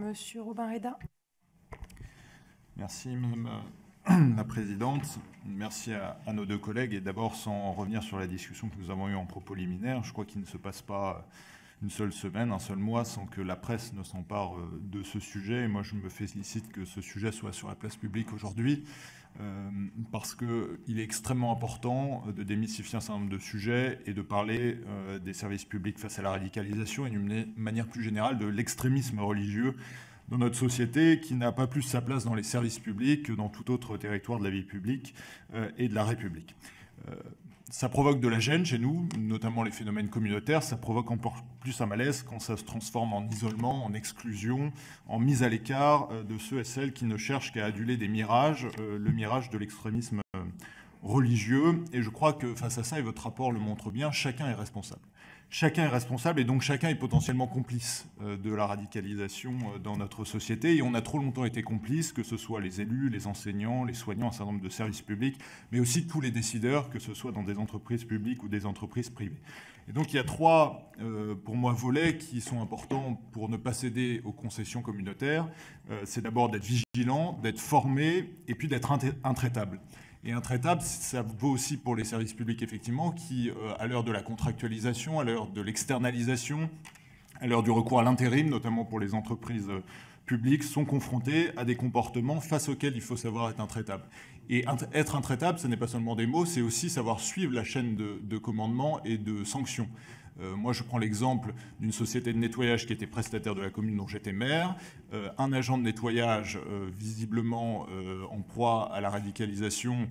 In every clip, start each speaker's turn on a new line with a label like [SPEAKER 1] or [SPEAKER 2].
[SPEAKER 1] Monsieur Robin Reda.
[SPEAKER 2] Merci Madame la Présidente. Merci à nos deux collègues. Et d'abord, sans revenir sur la discussion que nous avons eue en propos liminaire, je crois qu'il ne se passe pas une seule semaine, un seul mois, sans que la presse ne s'empare de ce sujet. Et moi, je me félicite que ce sujet soit sur la place publique aujourd'hui, parce qu'il est extrêmement important de démystifier un certain nombre de sujets et de parler des services publics face à la radicalisation et d'une manière plus générale de l'extrémisme religieux dans notre société, qui n'a pas plus sa place dans les services publics que dans tout autre territoire de la vie publique et de la République. Ça provoque de la gêne chez nous, notamment les phénomènes communautaires. Ça provoque encore plus un malaise quand ça se transforme en isolement, en exclusion, en mise à l'écart de ceux et celles qui ne cherchent qu'à aduler des mirages, le mirage de l'extrémisme religieux. Et je crois que face à ça, et votre rapport le montre bien, chacun est responsable. Chacun est responsable et donc chacun est potentiellement complice de la radicalisation dans notre société. Et on a trop longtemps été complices, que ce soit les élus, les enseignants, les soignants, un certain nombre de services publics, mais aussi tous les décideurs, que ce soit dans des entreprises publiques ou des entreprises privées. Et donc il y a trois, pour moi, volets qui sont importants pour ne pas céder aux concessions communautaires. C'est d'abord d'être vigilant, d'être formé et puis d'être intraitable. Et intraitable, ça vaut aussi pour les services publics, effectivement, qui, à l'heure de la contractualisation, à l'heure de l'externalisation, à l'heure du recours à l'intérim, notamment pour les entreprises publiques, sont confrontés à des comportements face auxquels il faut savoir être intraitable. Et être intraitable, ce n'est pas seulement des mots, c'est aussi savoir suivre la chaîne de commandement et de sanctions. Moi, je prends l'exemple d'une société de nettoyage qui était prestataire de la commune dont j'étais maire. Un agent de nettoyage, visiblement en proie à la radicalisation,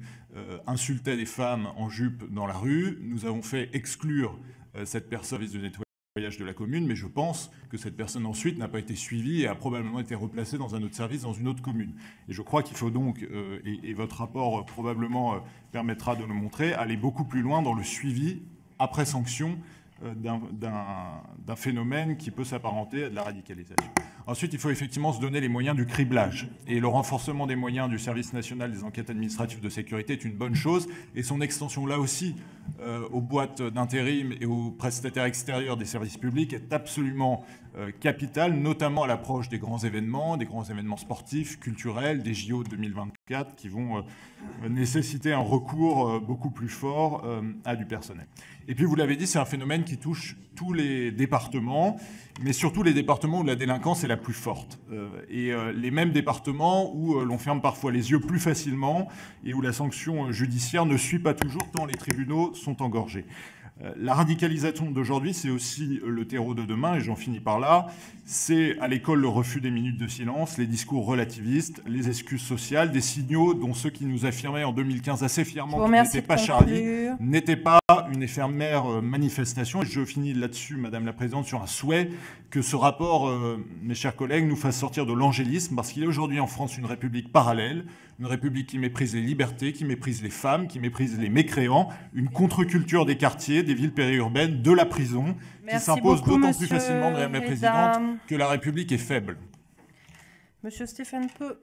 [SPEAKER 2] insultait des femmes en jupe dans la rue. Nous avons fait exclure cette personne du service de nettoyage de la commune, mais je pense que cette personne ensuite n'a pas été suivie et a probablement été replacée dans un autre service, dans une autre commune. Et je crois qu'il faut donc, et votre rapport probablement permettra de le montrer, aller beaucoup plus loin dans le suivi après sanction d'un phénomène qui peut s'apparenter à de la radicalisation. Ensuite, il faut effectivement se donner les moyens du criblage. Et le renforcement des moyens du Service national des enquêtes administratives de sécurité est une bonne chose. Et son extension, là aussi, aux boîtes d'intérim et aux prestataires extérieurs des services publics est absolument capitale, notamment à l'approche des grands événements sportifs, culturels, des JO 2024, qui vont nécessiter un recours beaucoup plus fort à du personnel. Et puis, vous l'avez dit, c'est un phénomène qui touche tous les départements, mais surtout les départements où la délinquance est la plus forte. Et les mêmes départements où l'on ferme parfois les yeux plus facilement et où la sanction judiciaire ne suit pas toujours tant les tribunaux sont engorgés. La radicalisation d'aujourd'hui, c'est aussi le terreau de demain, et j'en finis par là. C'est à l'école le refus des minutes de silence, les discours relativistes, les excuses sociales, des signaux dont ceux qui nous affirmaient en 2015 assez fièrement qu'ils n'étaient pas Charlie, n'étaient pas une éphémère manifestation. Et je finis là-dessus, Madame la Présidente, sur un souhait que ce rapport, mes chers collègues, nous fasse sortir de l'angélisme, parce qu'il est aujourd'hui en France une république parallèle, une république qui méprise les libertés, qui méprise les femmes, qui méprise les mécréants, une contre-culture des quartiers, des villes périurbaines, de la prison, qui s'impose d'autant plus facilement, Madame la Présidente, que la République est faible.
[SPEAKER 1] Monsieur Stéphane Peu.